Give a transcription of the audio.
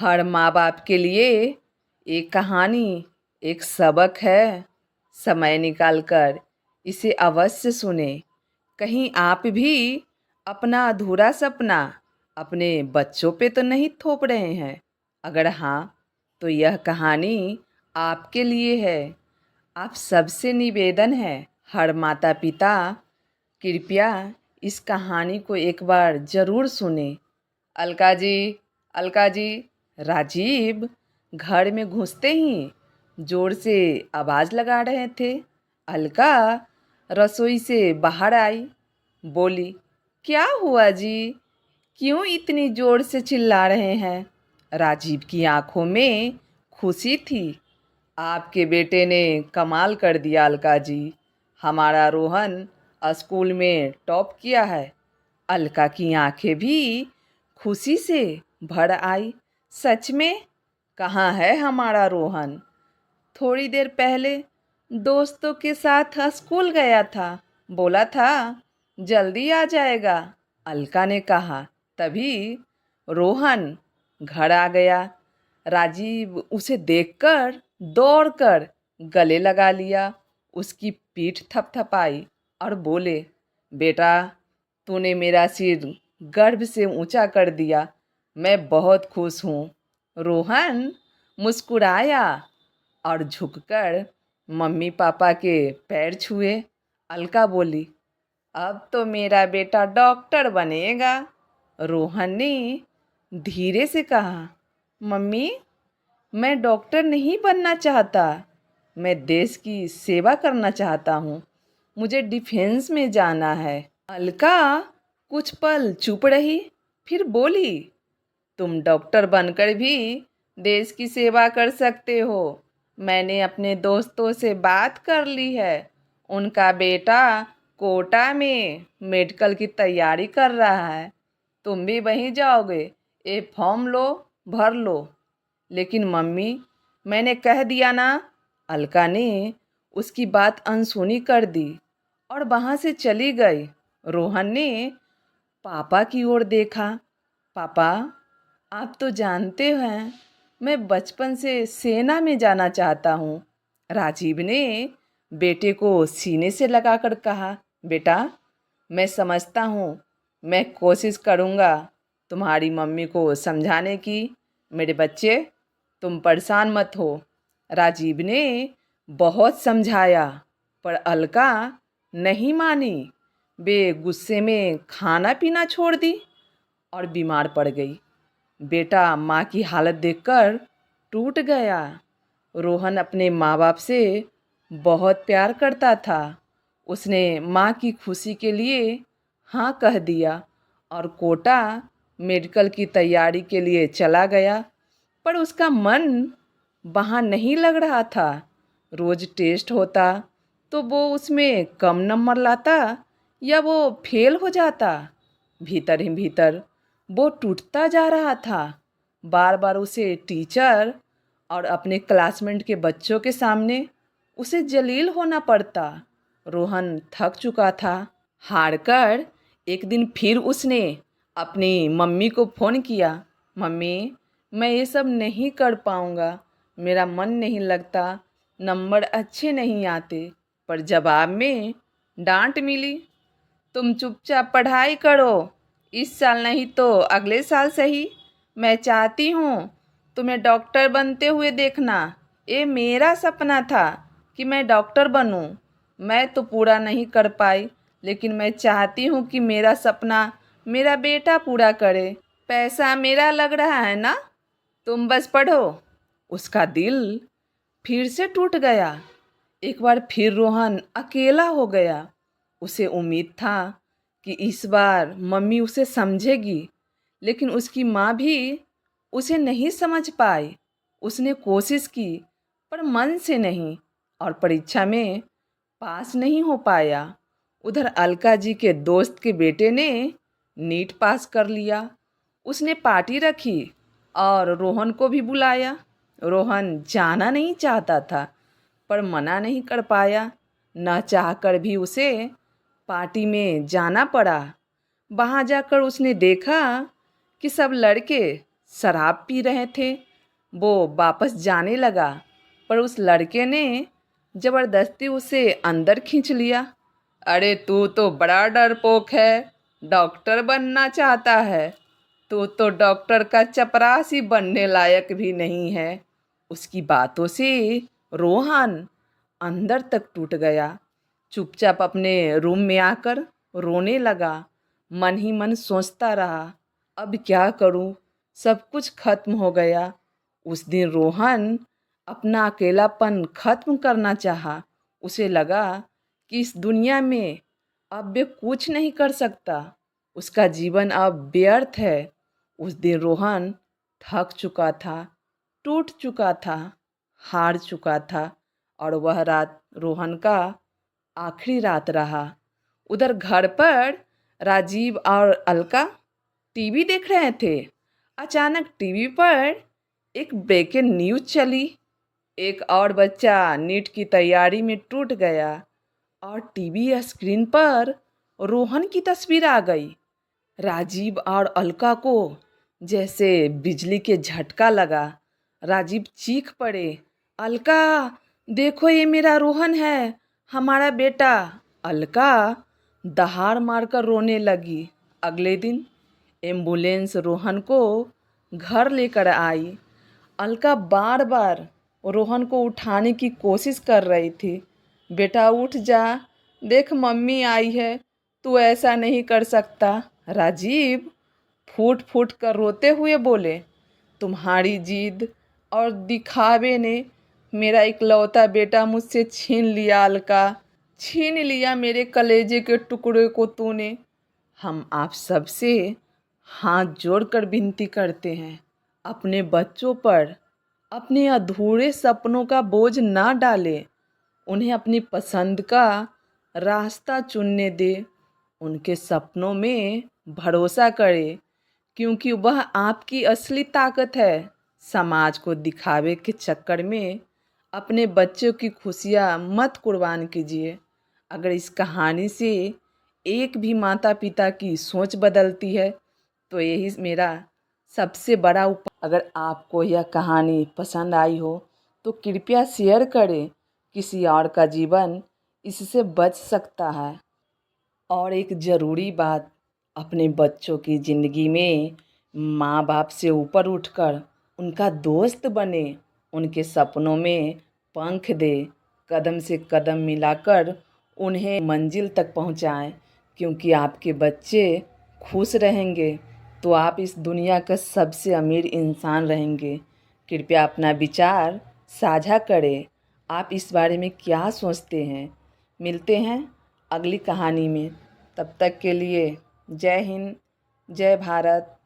हर माँ बाप के लिए एक कहानी, एक सबक है। समय निकाल कर इसे अवश्य सुने। कहीं आप भी अपना अधूरा सपना अपने बच्चों पे तो नहीं थोप रहे हैं? अगर हाँ, तो यह कहानी आपके लिए है। आप सबसे निवेदन है, हर माता पिता कृपया इस कहानी को एक बार ज़रूर सुने। अलका जी, अलका जी, राजीव घर में घुसते ही जोर से आवाज़ लगा रहे थे। अलका रसोई से बाहर आई, बोली, क्या हुआ जी? क्यों इतनी जोर से चिल्ला रहे हैं? राजीव की आंखों में खुशी थी। आपके बेटे ने कमाल कर दिया अलका जी। हमारा रोहन स्कूल में टॉप किया है। अलका की आंखें भी खुशी से भर आई। सच में? कहाँ है हमारा रोहन? थोड़ी देर पहले दोस्तों के साथ स्कूल गया था, बोला था जल्दी आ जाएगा, अलका ने कहा। तभी रोहन घर आ गया। राजीव उसे देखकर दौड़कर गले लगा लिया, उसकी पीठ थपथपाई और बोले, बेटा, तूने मेरा सिर गर्व से ऊंचा कर दिया। मैं बहुत खुश हूँ। रोहन मुस्कुराया और झुककर मम्मी पापा के पैर छुए। अलका बोली, अब तो मेरा बेटा डॉक्टर बनेगा। रोहन ने धीरे से कहा, मम्मी, मैं डॉक्टर नहीं बनना चाहता। मैं देश की सेवा करना चाहता हूँ। मुझे डिफेंस में जाना है। अलका कुछ पल चुप रही, फिर बोली, तुम डॉक्टर बनकर भी देश की सेवा कर सकते हो। मैंने अपने दोस्तों से बात कर ली है। उनका बेटा कोटा में मेडिकल की तैयारी कर रहा है। तुम भी वहीं जाओगे। ये फॉर्म लो, भर लो। लेकिन मम्मी, मैंने कह दिया ना। अलका ने उसकी बात अनसुनी कर दी और वहाँ से चली गई। रोहन ने पापा की ओर देखा। पापा, आप तो जानते हैं मैं बचपन से सेना में जाना चाहता हूँ। राजीव ने बेटे को सीने से लगाकर कहा, बेटा, मैं समझता हूँ। मैं कोशिश करूँगा तुम्हारी मम्मी को समझाने की। मेरे बच्चे, तुम परेशान मत हो। राजीव ने बहुत समझाया, पर अलका नहीं मानी। वे गुस्से में खाना पीना छोड़ दी और बीमार पड़ गई। बेटा माँ की हालत देखकर टूट गया। रोहन अपने माँ बाप से बहुत प्यार करता था। उसने माँ की खुशी के लिए हाँ कह दिया और कोटा मेडिकल की तैयारी के लिए चला गया। पर उसका मन वहाँ नहीं लग रहा था। रोज़ टेस्ट होता तो वो उसमें कम नंबर लाता या वो फेल हो जाता। भीतर ही भीतर वो टूटता जा रहा था। बार बार उसे टीचर और अपने क्लासमेट के बच्चों के सामने उसे जलील होना पड़ता। रोहन थक चुका था। हार कर एक दिन फिर उसने अपनी मम्मी को फ़ोन किया, मम्मी, मैं ये सब नहीं कर पाऊँगा। मेरा मन नहीं लगता, नंबर अच्छे नहीं आते। पर जवाब में डांट मिली, तुम चुपचाप पढ़ाई करो। इस साल नहीं तो अगले साल सही। मैं चाहती हूँ तुम्हें डॉक्टर बनते हुए देखना। ये मेरा सपना था कि मैं डॉक्टर बनूँ। मैं तो पूरा नहीं कर पाई, लेकिन मैं चाहती हूँ कि मेरा सपना मेरा बेटा पूरा करे। पैसा मेरा लग रहा है ना, तुम बस पढ़ो। उसका दिल फिर से टूट गया। एक बार फिर रोहन अकेला हो गया। उसे उम्मीद था कि इस बार मम्मी उसे समझेगी, लेकिन उसकी माँ भी उसे नहीं समझ पाई। उसने कोशिश की, पर मन से नहीं, और परीक्षा में पास नहीं हो पाया। उधर अलका जी के दोस्त के बेटे ने नीट पास कर लिया। उसने पार्टी रखी और रोहन को भी बुलाया। रोहन जाना नहीं चाहता था, पर मना नहीं कर पाया। न चाहकर भी उसे पार्टी में जाना पड़ा। वहाँ जाकर उसने देखा कि सब लड़के शराब पी रहे थे। वो वापस जाने लगा, पर उस लड़के ने ज़बरदस्ती उसे अंदर खींच लिया। अरे तू तो बड़ा डरपोक है, डॉक्टर बनना चाहता है। तू तो डॉक्टर का चपरासी बनने लायक भी नहीं है। उसकी बातों से रोहन अंदर तक टूट गया। चुपचाप अपने रूम में आकर रोने लगा। मन ही मन सोचता रहा, अब क्या करूं, सब कुछ खत्म हो गया। उस दिन रोहन अपना अकेलापन खत्म करना चाहा। उसे लगा कि इस दुनिया में अब वे कुछ नहीं कर सकता, उसका जीवन अब व्यर्थ है। उस दिन रोहन थक चुका था, टूट चुका था, हार चुका था, और वह रात रोहन का आखिरी रात रहा। उधर घर पर राजीव और अलका टीवी देख रहे थे। अचानक टीवी पर एक ब्रेकिंग न्यूज़ चली। एक और बच्चा नीट की तैयारी में टूट गया और टीवी स्क्रीन पर रोहन की तस्वीर आ गई। राजीव और अलका को जैसे बिजली के झटका लगा। राजीव चीख पड़े, अलका देखो, ये मेरा रोहन है, हमारा बेटा। अलका दहाड़ मारकर रोने लगी। अगले दिन एम्बुलेंस रोहन को घर लेकर आई। अलका बार बार रोहन को उठाने की कोशिश कर रही थी। बेटा उठ जा, देख मम्मी आई है, तू ऐसा नहीं कर सकता। राजीव फूट फूट कर रोते हुए बोले, तुम्हारी जिद और दिखावे ने मेरा इकलौता बेटा मुझसे छीन लिया। अलका, छीन लिया मेरे कलेजे के टुकड़े को तूने। हम आप सबसे हाथ जोड़कर विनती करते हैं, अपने बच्चों पर अपने अधूरे सपनों का बोझ ना डालें। उन्हें अपनी पसंद का रास्ता चुनने दें। उनके सपनों में भरोसा करें, क्योंकि वह आपकी असली ताकत है। समाज को दिखावे के चक्कर में अपने बच्चों की खुशियाँ मत कुर्बान कीजिए। अगर इस कहानी से एक भी माता पिता की सोच बदलती है तो यही मेरा सबसे बड़ा उपाय। अगर आपको यह कहानी पसंद आई हो तो कृपया शेयर करें, किसी और का जीवन इससे बच सकता है। और एक ज़रूरी बात, अपने बच्चों की ज़िंदगी में माँ बाप से ऊपर उठकर उनका दोस्त बने, उनके सपनों में पंख दे, कदम से कदम मिलाकर उन्हें मंजिल तक पहुँचाएं। क्योंकि आपके बच्चे खुश रहेंगे तो आप इस दुनिया का सबसे अमीर इंसान रहेंगे। कृपया अपना विचार साझा करें। आप इस बारे में क्या सोचते हैं? मिलते हैं अगली कहानी में। तब तक के लिए जय हिंद, जय भारत।